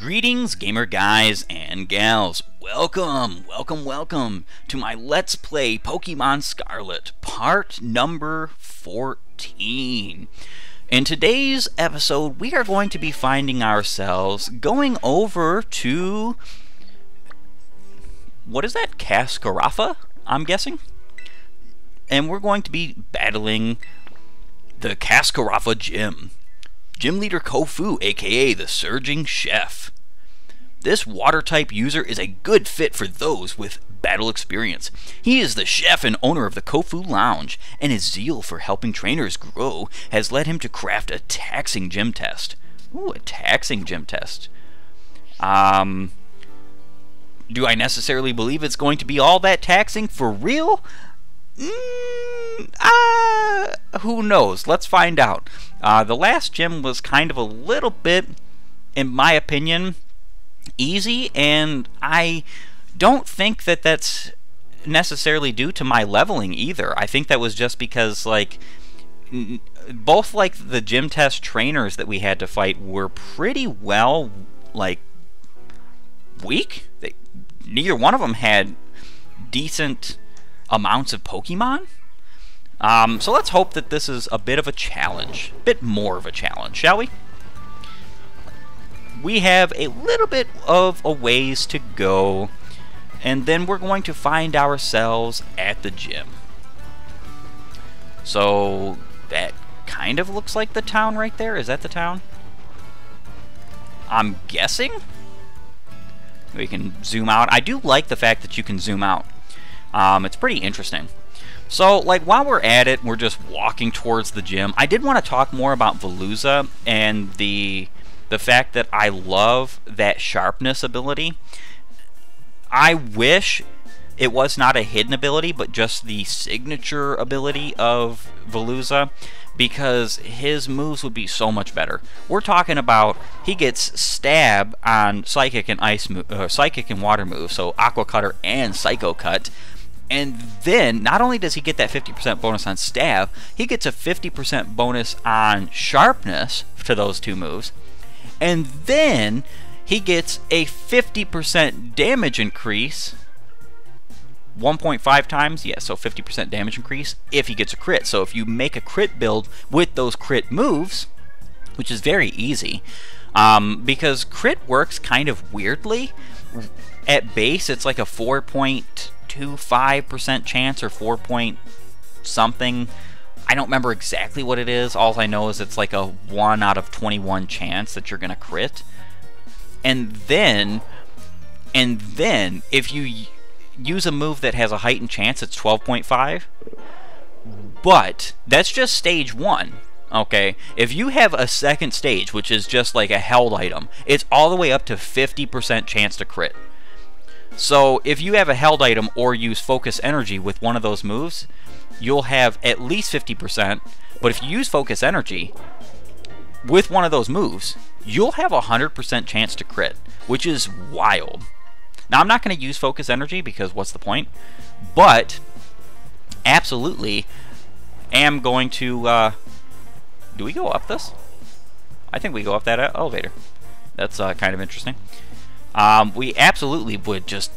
Greetings, gamer guys and gals. Welcome to my Let's Play Pokemon Scarlet, part number 14. In today's episode, we are going to be finding ourselves going over to... what is that? Cascarafa, I'm guessing? And we're going to be battling the Cascarafa Gym. Gym Leader Kofu, aka the Surging Chef. This water-type user is a good fit for those with battle experience. He is the chef and owner of the Kofu Lounge, and his zeal for helping trainers grow has led him to craft a taxing gym test. Ooh, a taxing gym test. Do I necessarily believe it's going to be all that taxing for real? Who knows? Let's find out. The last gym was kind of a little bit, in my opinion, easy, and I don't think that that's necessarily due to my leveling either. I think that was just because, like, both, like, the gym test trainers that we had to fight were pretty well, like, weak. Neither one of them had decent amounts of Pokemon. So let's hope that this is a bit of a challenge. A bit more of a challenge, shall we? We have a little bit of a ways to go, and then we're going to find ourselves at the gym. So that kind of looks like the town right there. Is that the town? I'm guessing. We can zoom out. I do like the fact that you can zoom out. It's pretty interesting. So, like, while we're at it, we're just walking towards the gym. I did want to talk more about Veluza and the fact that I love that sharpness ability. I wish it was not a hidden ability, but just the signature ability of Veluza, because his moves would be so much better. We're talking about he gets stab on psychic and psychic and water moves, so Aqua Cutter and Psycho Cut. And then, not only does he get that 50% bonus on stab, he gets a 50% bonus on sharpness to those two moves. And then, he gets a 50% damage increase. 1.5 times? Yeah, so 50% damage increase if he gets a crit. So if you make a crit build with those crit moves, which is very easy, because crit works kind of weirdly. At base, it's like a 4.25% chance or 4 point something. I don't remember exactly what it is. All I know is it's like a 1 out of 21 chance that you're gonna crit. And then if you use a move that has a heightened chance, it's 12.5. But that's just stage 1. Okay, if you have a second stage, which is just like a held item, it's all the way up to 50% chance to crit. So if you have a held item or use focus energy with one of those moves, you'll have at least 50%. But if you use focus energy with one of those moves, you'll have a 100% chance to crit, which is wild. Now, I'm not going to use focus energy because what's the point? But absolutely am going to... do we go up this? I think we go up that elevator. That's kind of interesting. We absolutely would just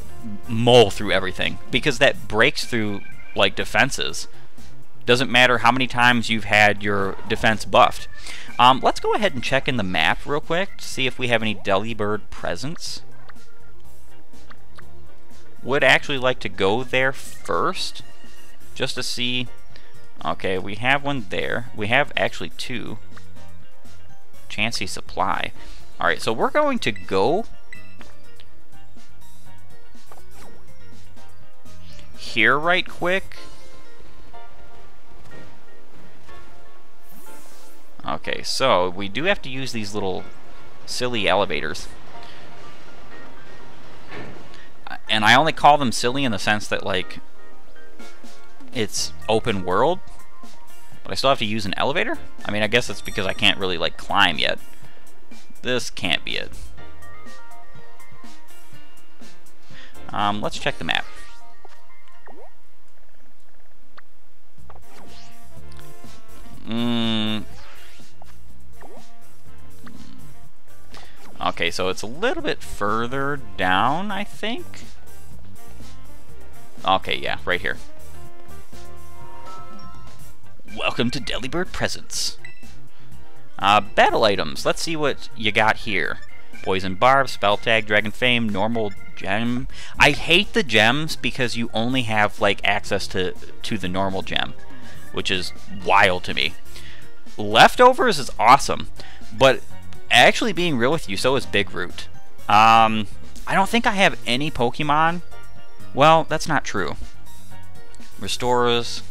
mull through everything, because that breaks through, like, defenses. Doesn't matter how many times you've had your defense buffed. Let's go ahead and check in the map real quick to see if we have any Delibird presence. Would actually like to go there first, just to see. Okay, we have one there. We have actually 2. Chansey Supply. Alright, so we're going to go here right quick. Okay, so we do have to use these little silly elevators. And I only call them silly in the sense that, like, it's open world, but I still have to use an elevator? I mean, I guess it's because I can't really, like, climb yet. This can't be it. Let's check the map. Okay, so it's a little bit further down, I think. Okay, yeah, right here. Welcome to Delibird Presents. Battle items. Let's see what you got here. Poison Barb, Spell Tag, Dragon Fame, Normal Gem. I hate the gems because you only have like access to the normal gem, which is wild to me. Leftovers is awesome, but actually being real with you, so is Big Root. I don't think I have any Pokemon. Well, that's not true. Restores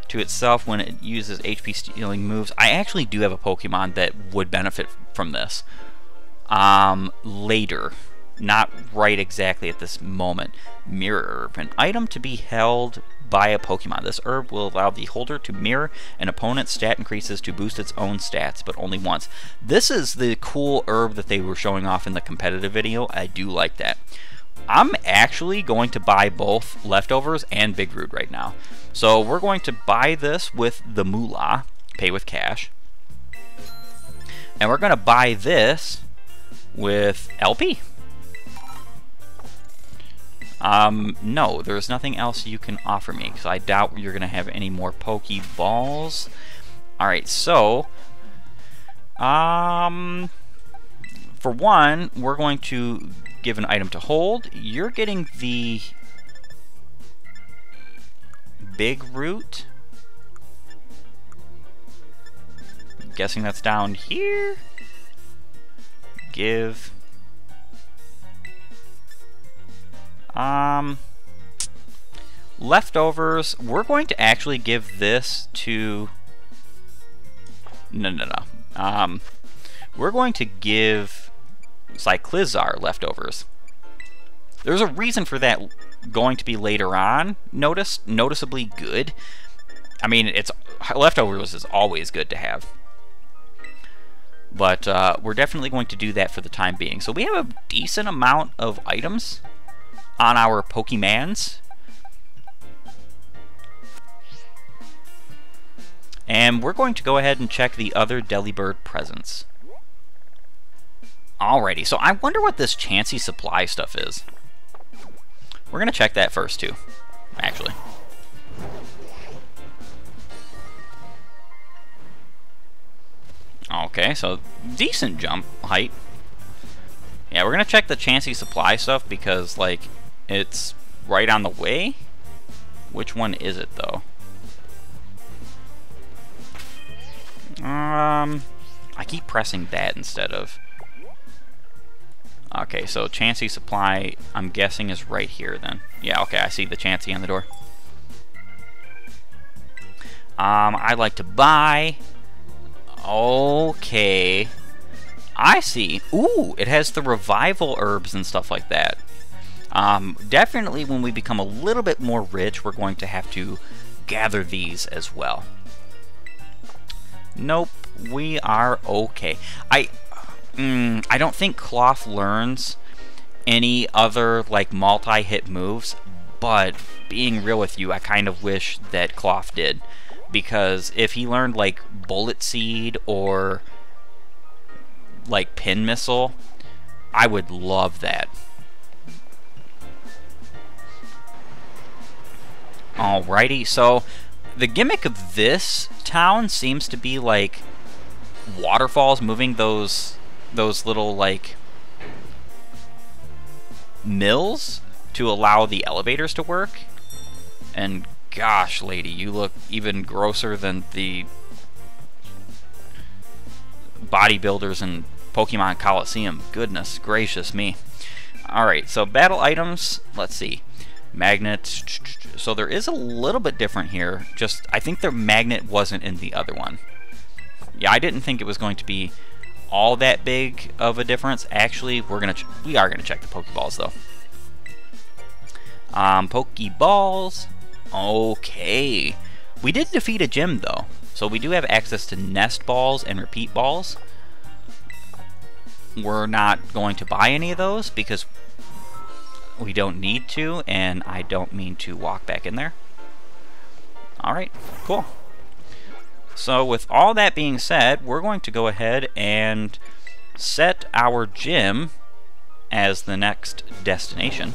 to itself when it uses HP stealing moves. I actually do have a Pokemon that would benefit from this. Later. Not right exactly at this moment. Mirror Herb. An item to be held by a Pokemon. This herb will allow the holder to mirror an opponent's stat increases to boost its own stats, but only once. This is the cool herb that they were showing off in the competitive video. I do like that. I'm actually going to buy both Leftovers and Big Root right now. So we're going to buy this with the Moolah, pay with cash. And we're going to buy this with LP. No, there's nothing else you can offer me, because I doubt you're going to have any more Pokeballs. Alright, so, for one, we're going to give an item to hold. You're getting the Big Root. I'm guessing that's down here. Give. Leftovers. We're going to actually give this to. No. We're going to give Cyclizar Leftovers. There's a reason for that going to be later on. Noticeably good. I mean, it's Leftovers is always good to have. But we're definitely going to do that for the time being. So we have a decent amount of items on our Pokemans. And we're going to go ahead and check the other Delibird presents. Alrighty, so I wonder what this Chansey supply stuff is. We're going to check that first too, actually. Okay, so decent jump height. Yeah, we're going to check the Chansey supply stuff because, like, it's right on the way. Which one is it, though? I keep pressing that instead of... Okay, so Chansey supply, I'm guessing, is right here, then. Yeah, okay, I see the Chansey on the door. I'd like to buy... Okay... I see. Ooh, it has the revival herbs and stuff like that. Definitely when we become a little bit more rich, we're going to have to gather these as well. Nope, we are okay. I don't think Cloth learns any other like multi-hit moves, but being real with you, I kind of wish that Cloth did. Because if he learned like Bullet Seed or like Pin Missile, I would love that. Alrighty, so the gimmick of this town seems to be like waterfalls moving those little like mills to allow the elevators to work. And gosh, lady, you look even grosser than the bodybuilders in Pokemon Coliseum. Goodness gracious me. Alright, so battle items, let's see. Magnet. So there is a little bit different here. Just, I think the magnet wasn't in the other one. Yeah, I didn't think it was going to be all that big of a difference. Actually, we are gonna check the Pokeballs though. Pokeballs. Okay. We did defeat a gym though, so we do have access to nest balls and repeat balls. We're not going to buy any of those because we don't need to, and I don't mean to walk back in there. Alright, cool. So with all that being said, we're going to go ahead and set our gym as the next destination.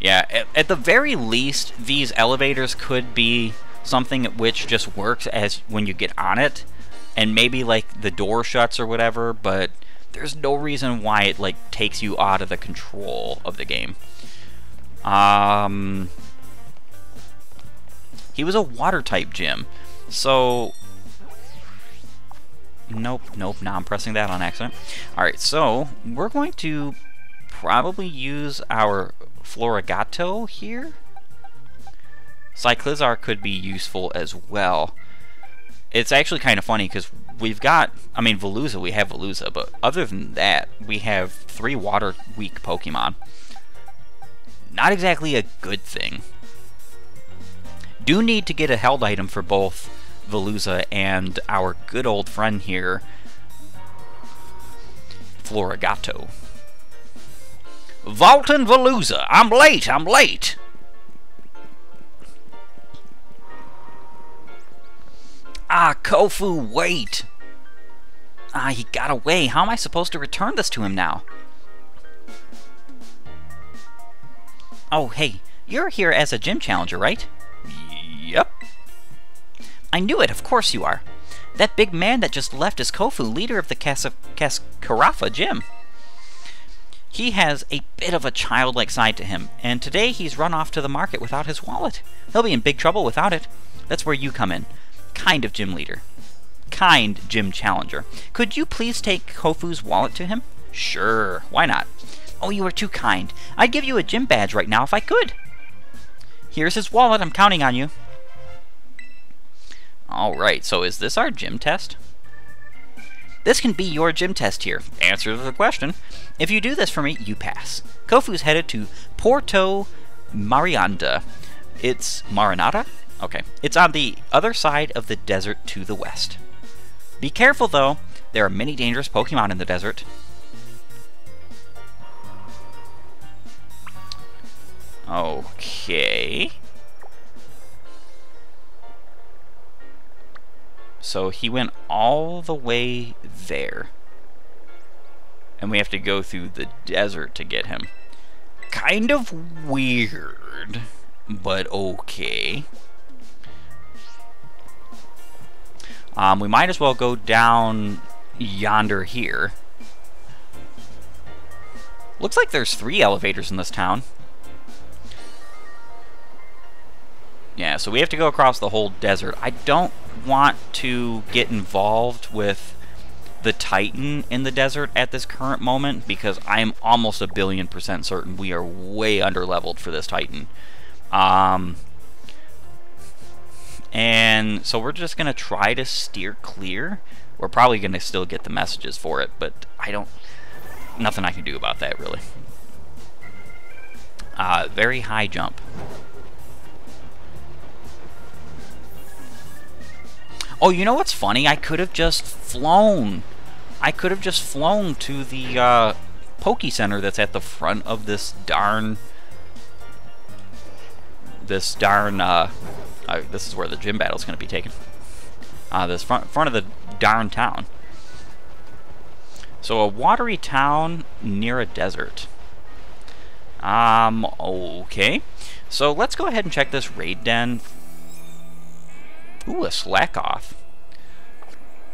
Yeah, at the very least, these elevators could be something which just works as when you get on it, and maybe like the door shuts or whatever, but there's no reason why it like takes you out of the control of the game. He was a water type gym, so nope, now I'm pressing that on accident. Alright, so we're going to probably use our Florigato here. Cyclizar could be useful as well. It's actually kind of funny because we've got, I mean, Veluza, we have Veluza, but other than that, we have 3 water-weak Pokemon. Not exactly a good thing. Do need to get a held item for both Veluza and our good old friend here, Florigato. Vaultin' Veluza! I'm late! Ah, Kofu, wait! Ah, he got away. How am I supposed to return this to him now? Oh, hey, you're here as a gym challenger, right? Yep. I knew it, of course you are. That big man that just left is Kofu, leader of the Cascarafa gym. He has a bit of a childlike side to him, and today he's run off to the market without his wallet. He'll be in big trouble without it. That's where you come in. Kind of gym leader. Kind gym challenger. Could you please take Kofu's wallet to him? Sure, why not? Oh, you are too kind. I'd give you a gym badge right now if I could. Here's his wallet, I'm counting on you. Alright, so is this our gym test? This can be your gym test here. Answer to the question. If you do this for me, you pass. Kofu's headed to Porto Marianda. It's Marinata? Okay. It's on the other side of the desert to the west. Be careful, though. There are many dangerous Pokemon in the desert. Okay. So he went all the way there. And we have to go through the desert to get him. Kind of weird, but okay. We might as well go down yonder here. Looks like there's 3 elevators in this town. Yeah, so we have to go across the whole desert. I don't want to get involved with the Titan in the desert at this current moment because I am almost 1,000,000,000% certain we are way underleveled for this Titan. And so we're just going to try to steer clear. We're probably going to still get the messages for it, but nothing I can do about that, really. Very high jump. Oh, you know what's funny? I could have just flown. I could have just flown to the Poke Center that's at the front of this darn... This is where the gym battle's going to be taken. This front of the darn town. So a watery town near a desert. Okay. So let's go ahead and check this raid den. Ooh, a Slackoth.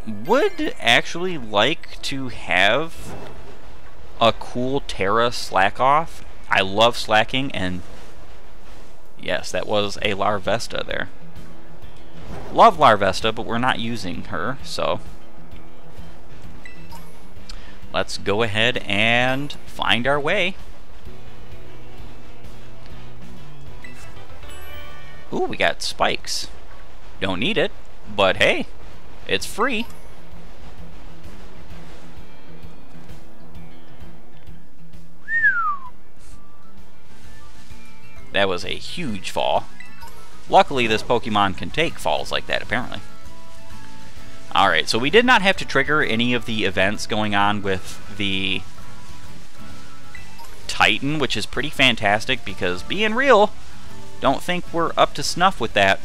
Would actually like to have a cool Terra Slackoth. I love slacking, and yes, that was a Larvesta there. Love Larvesta, but we're not using her, so let's go ahead and find our way. Ooh, we got spikes. Don't need it, but hey, it's free. That was a huge fall. Luckily, this Pokemon can take falls like that, apparently. Alright, so we did not have to trigger any of the events going on with the Titan, which is pretty fantastic because, being real, don't think we're up to snuff with that.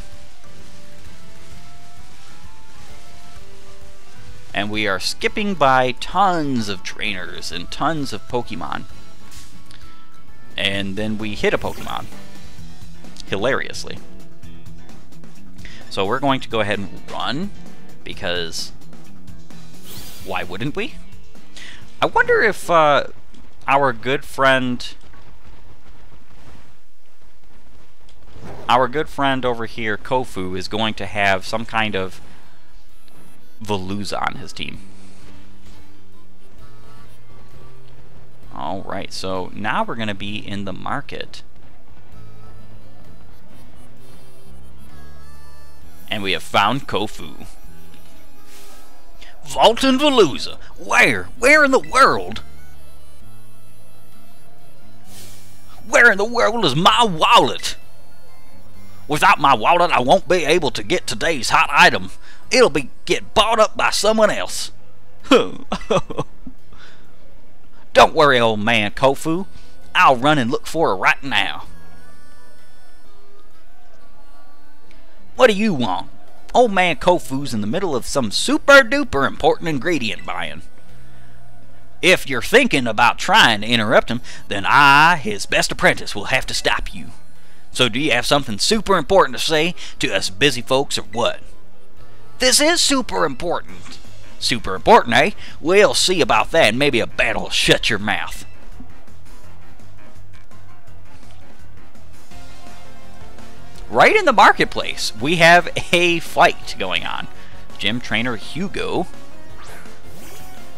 And we are skipping by tons of trainers and tons of Pokemon. And then we hit a Pokemon. Hilariously. So we're going to go ahead and run, because why wouldn't we? I wonder if our good friend over here, Kofu, is going to have some kind of Veluza on his team. Alright, so now we're going to be in the market. And we have found Kofu. Vaultin Veluza! Where? Where in the world? Where in the world is my wallet? Without my wallet, I won't be able to get today's hot item. It'll get bought up by someone else. Don't worry, old man Kofu. I'll run and look for her right now. What do you want? Old man Kofu's in the middle of some super duper important ingredient buying. If you're thinking about trying to interrupt him, then I, his best apprentice, will have to stop you. So do you have something super important to say to us busy folks or what? This is super important. Super important, eh? We'll see about that, and maybe a battle will shut your mouth. Right in the marketplace, we have a fight going on. Gym trainer Hugo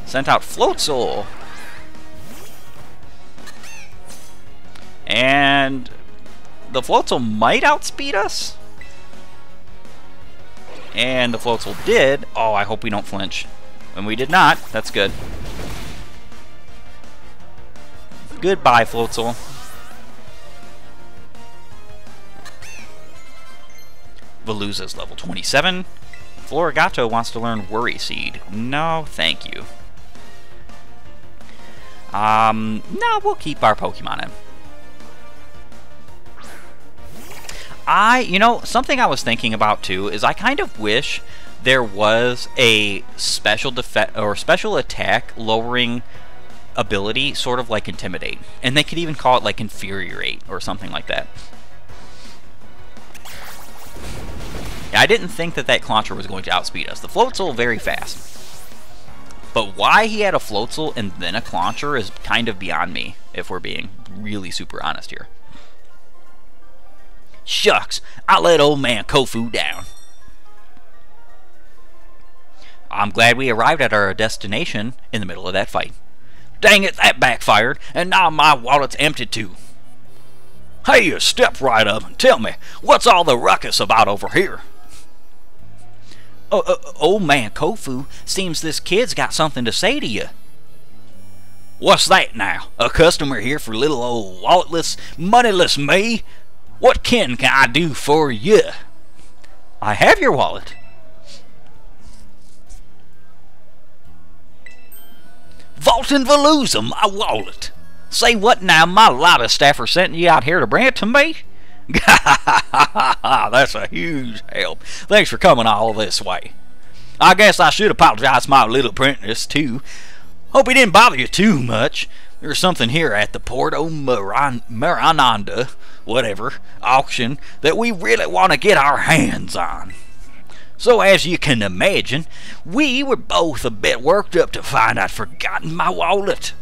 sent out Floatzel. And the Floatzel might outspeed us. And the Floatzel did. Oh, I hope we don't flinch. And we did not. That's good. Goodbye, Floatzel. Veluza's level 27. Florigato wants to learn Worry Seed. No, thank you. No, we'll keep our Pokemon in. You know, something I was thinking about too is I kind of wish there was a special defense or special attack lowering ability, sort of like Intimidate, and they could even call it like Infuriate or something like that. Yeah, I didn't think that Clauncher was going to outspeed us. The Floatzel very fast. But why he had a Floatzel and then a Clauncher is kind of beyond me, if we're being really super honest here. Shucks, I let old man Kofu down. I'm glad we arrived at our destination in the middle of that fight. Dang it, that backfired, and now my wallet's empty too. Hey, you step right up and tell me, what's all the ruckus about over here? Old man Kofu, seems this kid's got something to say to you. What's that now? A customer here for little old walletless, moneyless me? What can I do for you? I have your wallet. Vaultin Veluza, my wallet. Say what now? My lobby staffer sent you out here to bring it to me? That's a huge help. Thanks for coming all this way. I guess I should apologize to my little apprentice too. Hope he didn't bother you too much. There's something here at the Porto Marananda, whatever, auction that we really want to get our hands on. So as you can imagine, we were both a bit worked up to find I'd forgotten my wallet.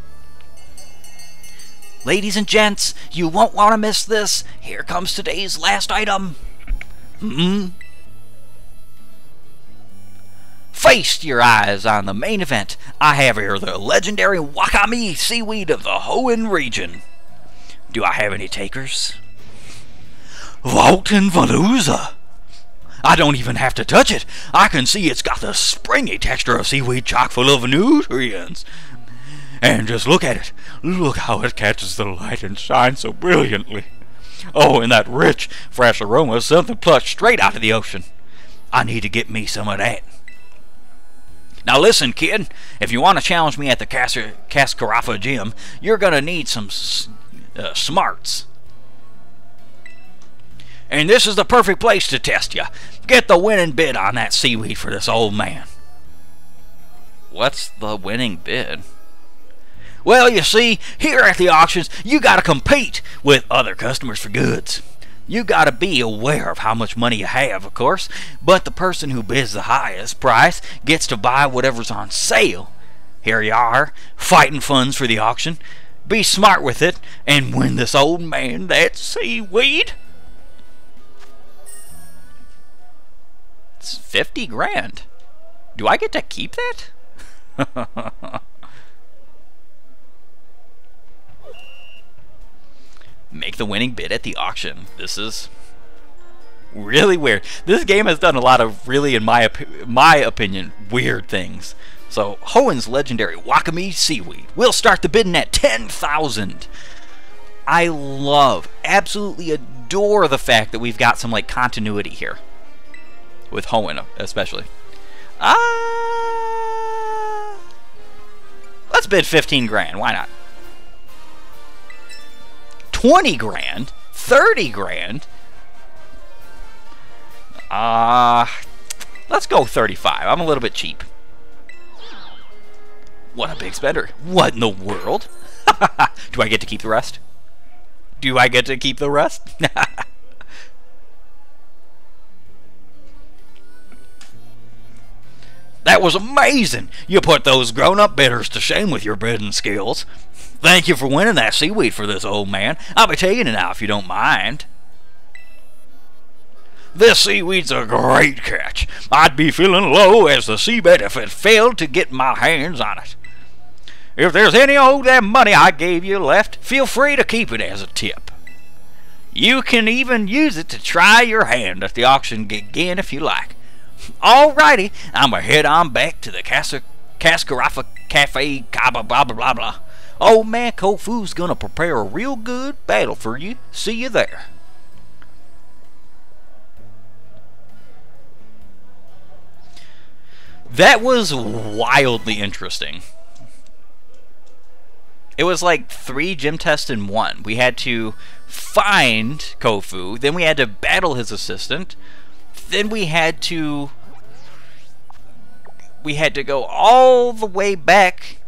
Ladies and gents, you won't want to miss this. Here comes today's last item. Feast your eyes on the main event. I have here the legendary Wakame seaweed of the Hoenn region. Do I have any takers? Vaultin Veluza. I don't even have to touch it. I can see it's got the springy texture of seaweed chock full of nutrients. And just look at it. Look how it catches the light and shines so brilliantly. Oh, and that rich, fresh aroma is something plucked straight out of the ocean. I need to get me some of that. Now listen, kid. If you want to challenge me at the Cascarafa gym, you're going to need some smarts. And this is the perfect place to test you. Get the winning bid on that seaweed for this old man. What's the winning bid? Well, you see, here at the auctions, you gotta compete with other customers for goods. You gotta be aware of how much money you have, of course, but the person who bids the highest price gets to buy whatever's on sale. Here you are, fighting funds for the auction. Be smart with it and win this old man that seaweed. It's 50 grand. Do I get to keep that? Make the winning bid at the auction. This is really weird. This game has done a lot of really, in my opinion, weird things. So, Hoen's legendary Wakame seaweed. We'll start the bidding at 10,000. I love, absolutely adore the fact that we've got some like continuity here. With Hoenn, especially. Let's bid 15 grand. Why not? 20 grand? 30 grand? Let's go 35. I'm a little bit cheap. What a big spender. What in the world? Do I get to keep the rest? Do I get to keep the rest? That was amazing! You put those grown-up bidders to shame with your bidding skills. Thank you for winning that seaweed for this old man. I'll be taking it now if you don't mind. This seaweed's a great catch. I'd be feeling low as the seabed if it failed to get my hands on it. If there's any of that money I gave you left, feel free to keep it as a tip. You can even use it to try your hand at the auction again if you like. Alrighty, I'm gonna head on back to the Cascarafa Cafe, blah blah blah blah. Old man Kofu's gonna prepare a real good battle for you. See you there. That was wildly interesting. It was like 3 gym tests in 1. We had to find Kofu, then we had to battle his assistant, then we had to go all the way back.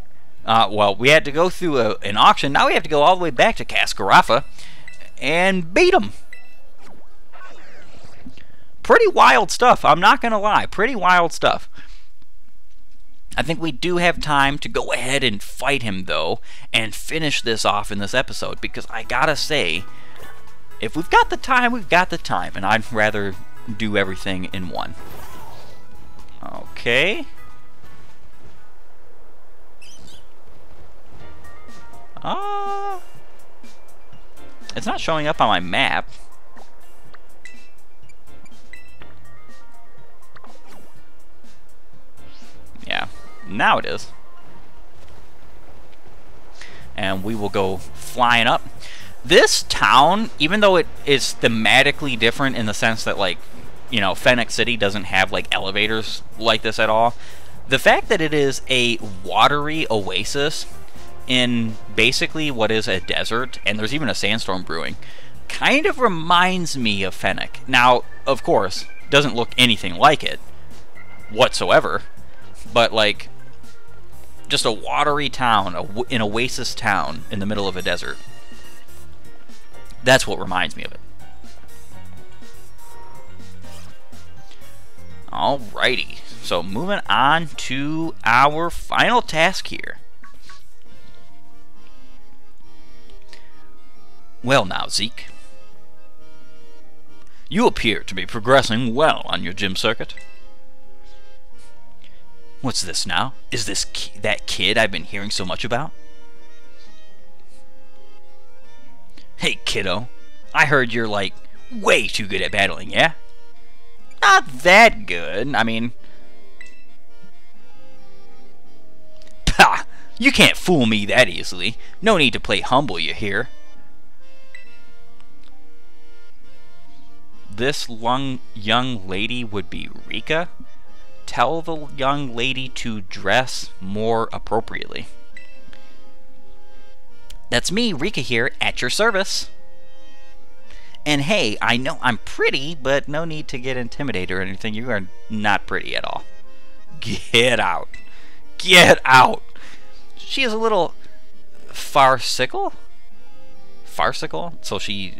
Well, we had to go through an auction. Now we have to go all the way back to Cascarafa and beat him. Pretty wild stuff. I'm not gonna lie. Pretty wild stuff. I think we do have time to go ahead and fight him, though, and finish this off in this episode, because I gotta say, if we've got the time, we've got the time, and I'd rather do everything in one. Okay. It's not showing up on my map. Yeah, now it is. And we will go flying up. This town, even though it is thematically different in the sense that, like, you know, Fennec City doesn't have, like, elevators like this at all, the fact that it is a watery oasis in basically what is a desert, and there's even a sandstorm brewing, kind of reminds me of Fennec. Now, of course, doesn't look anything like it whatsoever, but, like, just a watery town, an oasis town in the middle of a desert. That's what reminds me of it. Alrighty, so moving on to our final task here. Well now, Zeke. You appear to be progressing well on your gym circuit. What's this now? Is this that kid I've been hearing so much about? Hey, kiddo. I heard you're, like, way too good at battling, yeah? Not that good. I mean... Pah! You can't fool me that easily. No need to play humble, you hear? This young lady would be Rika? Tell the young lady to dress more appropriately. That's me, Rika here, at your service. And hey, I know I'm pretty, but no need to get intimidated or anything. You are not pretty at all. Get out. Get out! She is a little farcical? Farcical? So she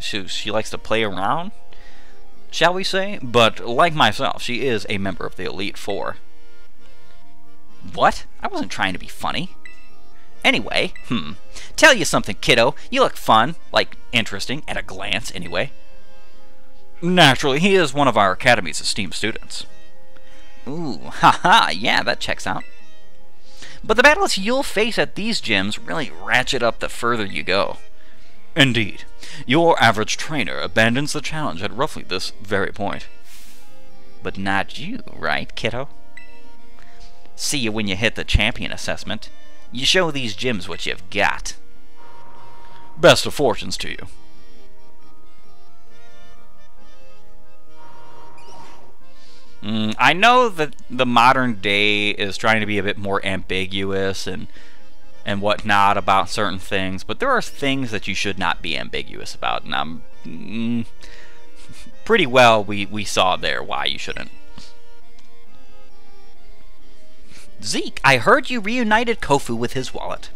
likes to play around, shall we say? But like myself, she is a member of the Elite Four. What? I wasn't trying to be funny. Anyway, tell you something, kiddo. You look fun, like interesting, at a glance, anyway. Naturally, he is one of our Academy's esteemed students. Ooh, haha, yeah, that checks out. But the battles you'll face at these gyms really ratchet up the further you go. Indeed, your average trainer abandons the challenge at roughly this very point. But not you, right, kiddo? See you when you hit the champion assessment. You show these gyms what you've got. Best of fortunes to you. I know that the modern day is trying to be a bit more ambiguous and whatnot about certain things, but there are things that you should not be ambiguous about, and pretty well we saw there why you shouldn't. Zeke, I heard you reunited Kofu with his wallet.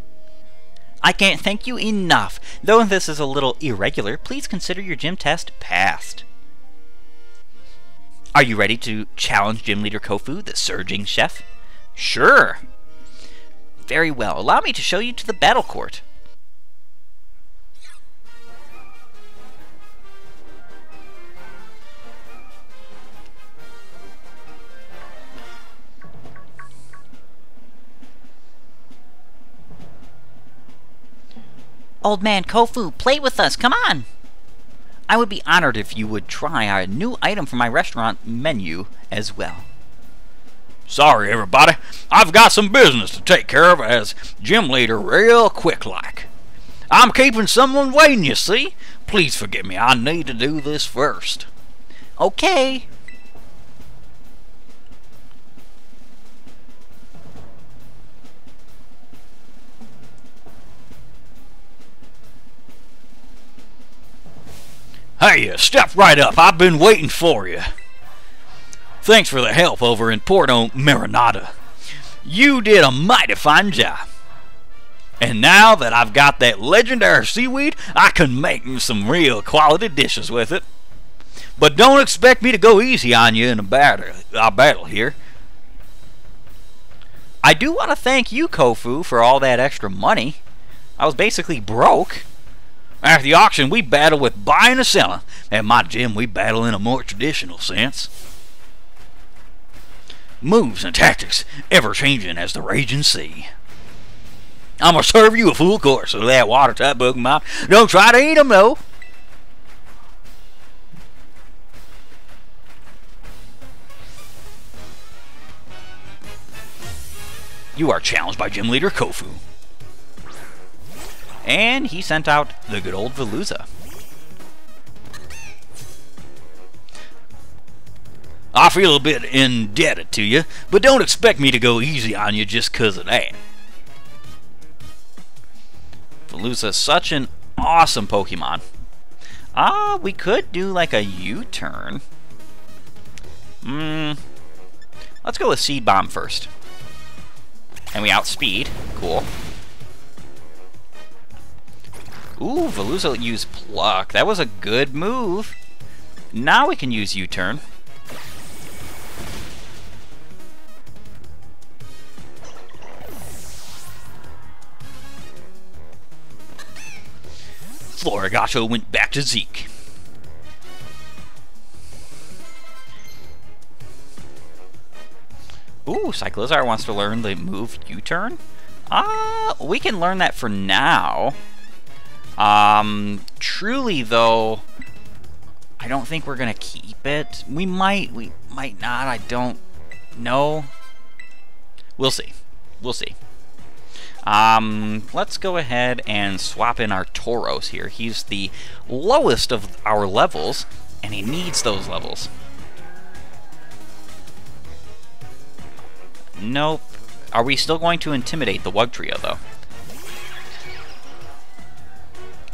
I can't thank you enough. Though this is a little irregular, please consider your gym test passed. Are you ready to challenge Gym Leader Kofu, the surging chef? Sure. Very well. Allow me to show you to the battle court. Old man Kofu, play with us, come on! I would be honored if you would try our new item from my restaurant menu as well. Sorry, everybody. I've got some business to take care of as gym leader real quick-like. I'm keeping someone waiting, you see? Please forgive me. I need to do this first. Okay. Hey, step right up. I've been waiting for you. Thanks for the help over in Porto Marinada. You did a mighty fine job. And now that I've got that legendary seaweed, I can make some real quality dishes with it. But don't expect me to go easy on you in a battle here. I do want to thank you, Kofu, for all that extra money. I was basically broke. After the auction, we battle with buying and selling. At my gym, we battle in a more traditional sense. Moves and tactics, ever-changing as the raging sea. I'm gonna serve you a full course of that water-type Pokemon. Don't try to eat them, though. You are challenged by Gym Leader Kofu. And he sent out the good old Veluza. I feel a bit indebted to you, but don't expect me to go easy on you just 'cause of that. Veluza's such an awesome Pokemon. We could do like a U-turn. Let's go with Seed Bomb first. And we outspeed. Cool. Ooh, Veluza used Pluck. That was a good move. Now we can use U-turn. Florigacho went back to Zeke. Ooh, Cyclizar wants to learn the move U-turn. We can learn that for now. Truly though, I don't think we're gonna keep it. We might not, I don't know. We'll see. We'll see. Let's go ahead and swap in our Tauros here. He's the lowest of our levels, and he needs those levels. Nope. Are we still going to intimidate the Wugtrio, though?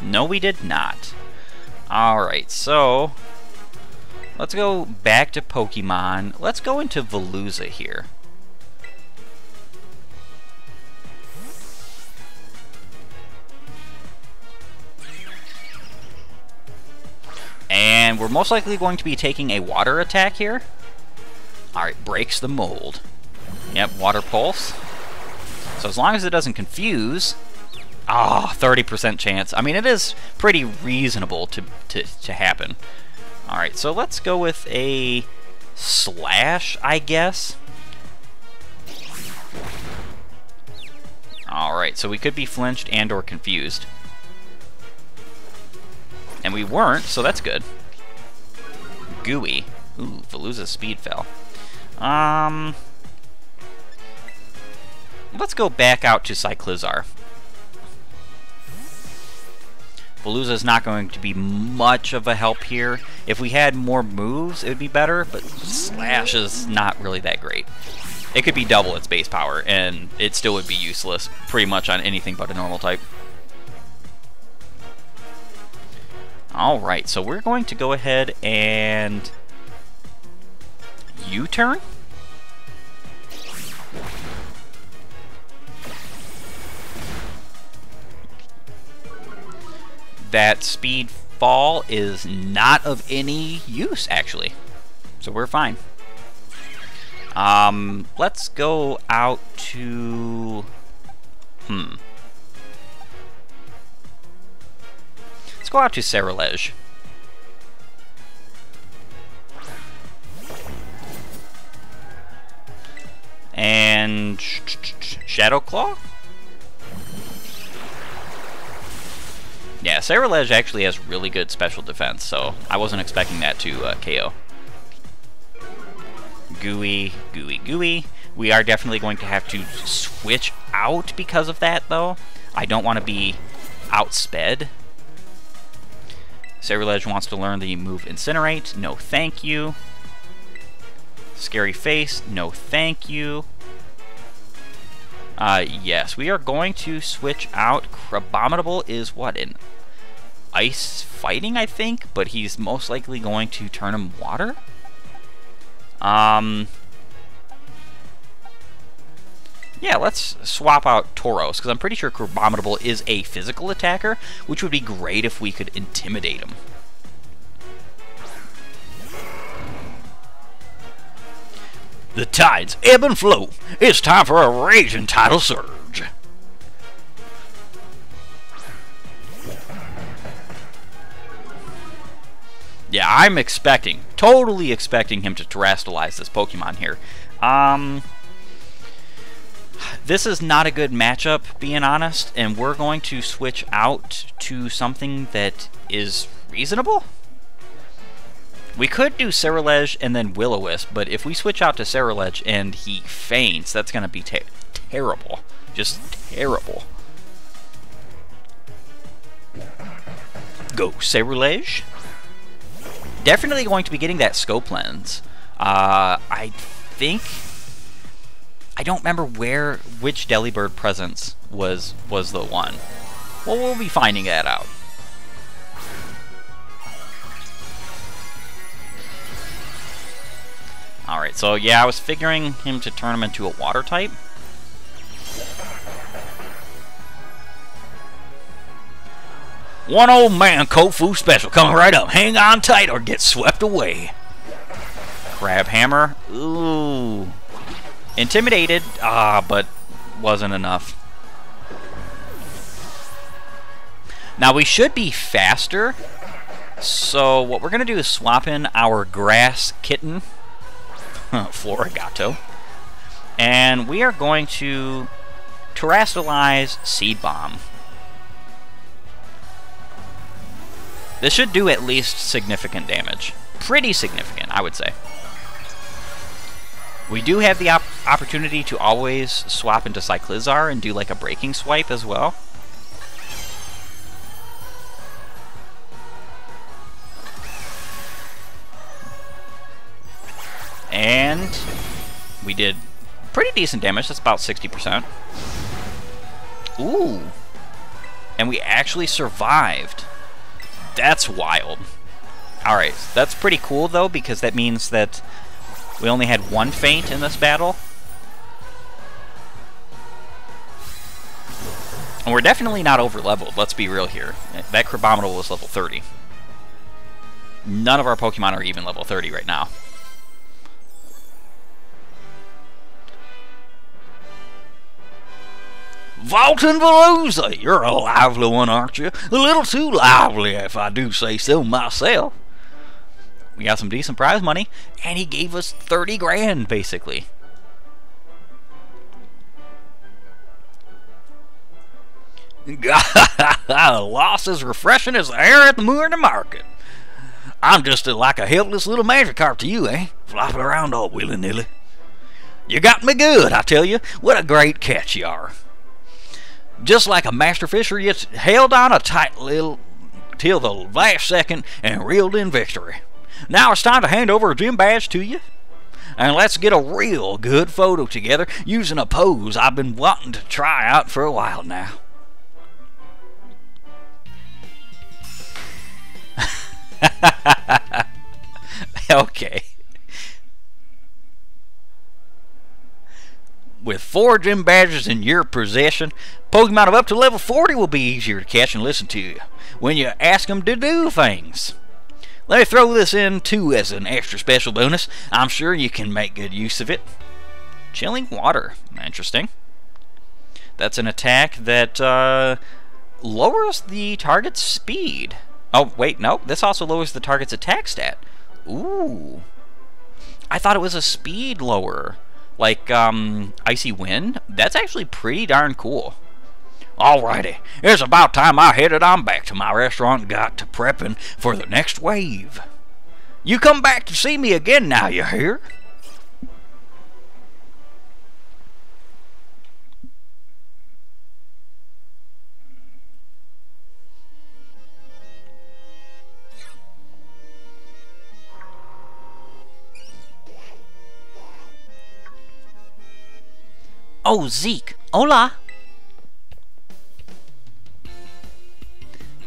No, we did not. Alright, so let's go back to Pokemon. Let's go into Veluza here. And we're most likely going to be taking a water attack here. Alright, breaks the mold. Yep, water pulse. So as long as it doesn't confuse... 30% chance. I mean, it is pretty reasonable to happen. Alright, so let's go with a slash, I guess. Alright, so we could be flinched and or confused. And we weren't, so that's good. Gooey. Ooh, Veluza's speed fell. Let's go back out to Cyclizar. Veluza's not going to be much of a help here. If we had more moves, it would be better, but Slash is not really that great. It could be double its base power, and it still would be useless, pretty much on anything but a normal type. Alright, so we're going to go ahead and... U-turn? That speed fall is not of any use, actually. So we're fine. Let's go out to... Let's go out to Cerulege. And... Shadow Claw? Yeah, Cerulege actually has really good special defense, so I wasn't expecting that to KO. Gooey, gooey, gooey. We are definitely going to have to switch out because of that, though. I don't want to be outsped. Cerulege wants to learn the move Incinerate. No thank you. Scary Face. No thank you. Yes, we are going to switch out. Crabominable is what? An ice fighting, I think? But he's most likely going to turn him water? Yeah, let's swap out Tauros, because I'm pretty sure Crabominable is a physical attacker, which would be great if we could intimidate him. The tides ebb and flow. It's time for a raging tidal surge. Yeah, I'm totally expecting him to terrestrialize this Pokemon here. This is not a good matchup, being honest, and we're going to switch out to something that is reasonable. We could do Cerulege and then Will-O-Wisp, but if we switch out to Cerulege and he faints, that's going to be terrible. Just terrible. Go, Cerulege. Definitely going to be getting that Scope Lens. I think... I don't remember which Delibird presence was the one. Well, we'll be finding that out. Alright, so yeah, I was figuring him to turn him into a water type. One old man Kofu special coming right up. Hang on tight or get swept away. Crab Hammer. Ooh. Intimidated. But wasn't enough. Now we should be faster. So what we're going to do is swap in our Grass Kitten. Florigato. And we are going to terrestrialize Seed Bomb. This should do at least significant damage. Pretty significant, I would say. We do have the opportunity to always swap into Cyclizar and do like a breaking swipe as well. And we did pretty decent damage. That's about 60%. Ooh. And we actually survived. That's wild. Alright, that's pretty cool though, because that means that we only had one feint in this battle. And we're definitely not over leveled, let's be real here. That Crabominable was level 30. None of our Pokemon are even level 30 right now. Volton-Veluza, you're a lively one, aren't you? A little too lively, if I do say so myself. We got some decent prize money, and he gave us 30 grand, basically. Lost as refreshing as the air at the morning market. I'm just like a helpless little Magikarp to you, eh? Flopping around all willy-nilly. You got me good, I tell you. What a great catch you are. Just like a master fisher, you held on a tight little till the last second and reeled in victory. Now it's time to hand over a gym badge to you. And let's get a real good photo together using a pose I've been wanting to try out for a while now. Okay. With 4 gym badges in your possession, Pokemon of up to level 40 will be easier to catch and listen to when you ask them to do things. Let me throw this in too as an extra special bonus. I'm sure you can make good use of it. Chilling Water. Interesting. That's an attack that lowers the target's speed. Oh, wait, no. This also lowers the target's attack stat. Ooh. I thought it was a speed lower. Like, Icy Wind? That's actually pretty darn cool. Alrighty, it's about time I headed on back to my restaurant and got to prepping for the next wave. You come back to see me again now, you hear? Oh, Zeke. Hola.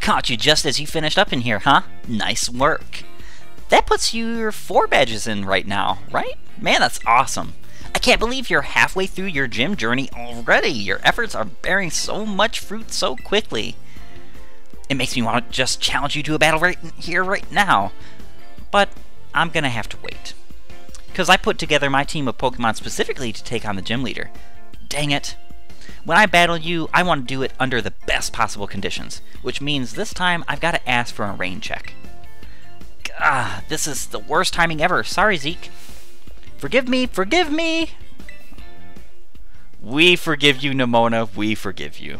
Caught you just as you finished up in here, huh? Nice work. That puts your 4 badges in right now, right? Man, that's awesome. I can't believe you're halfway through your gym journey already. Your efforts are bearing so much fruit so quickly. It makes me want to just challenge you to a battle right here, right now. But I'm gonna have to wait. Because I put together my team of Pokemon specifically to take on the gym leader. Dang it. When I battle you, I want to do it under the best possible conditions, which means this time I've got to ask for a rain check. Ah, this is the worst timing ever. Sorry, Zeke. Forgive me, forgive me! We forgive you, Nimona, we forgive you.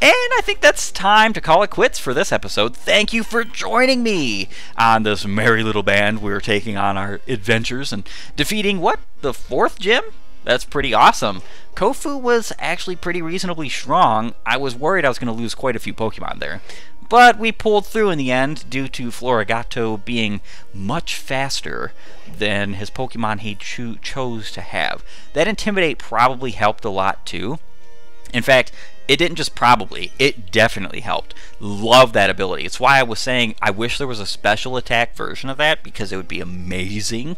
And I think that's time to call it quits for this episode. Thank you for joining me on this merry little band. We're taking on our adventures and defeating, what, the 4th gym? That's pretty awesome. Kofu was actually pretty reasonably strong. I was worried I was going to lose quite a few Pokemon there. But we pulled through in the end due to Florigato being much faster than his Pokemon he chose to have. That Intimidate probably helped a lot too. In fact, it didn't just probably, it definitely helped. Love that ability. It's why I was saying I wish there was a special attack version of that because it would be amazing.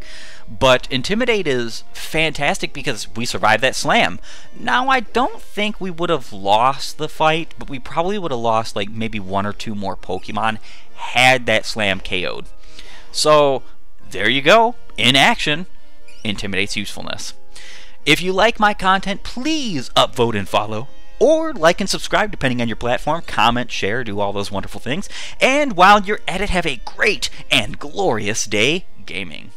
But Intimidate is fantastic because we survived that slam. Now, I don't think we would have lost the fight, but we probably would have lost like maybe 1 or 2 more Pokemon had that slam KO'd. So, there you go. In action, Intimidate's usefulness. If you like my content, please upvote and follow. Or like and subscribe depending on your platform. Comment, share, do all those wonderful things. And while you're at it, have a great and glorious day gaming.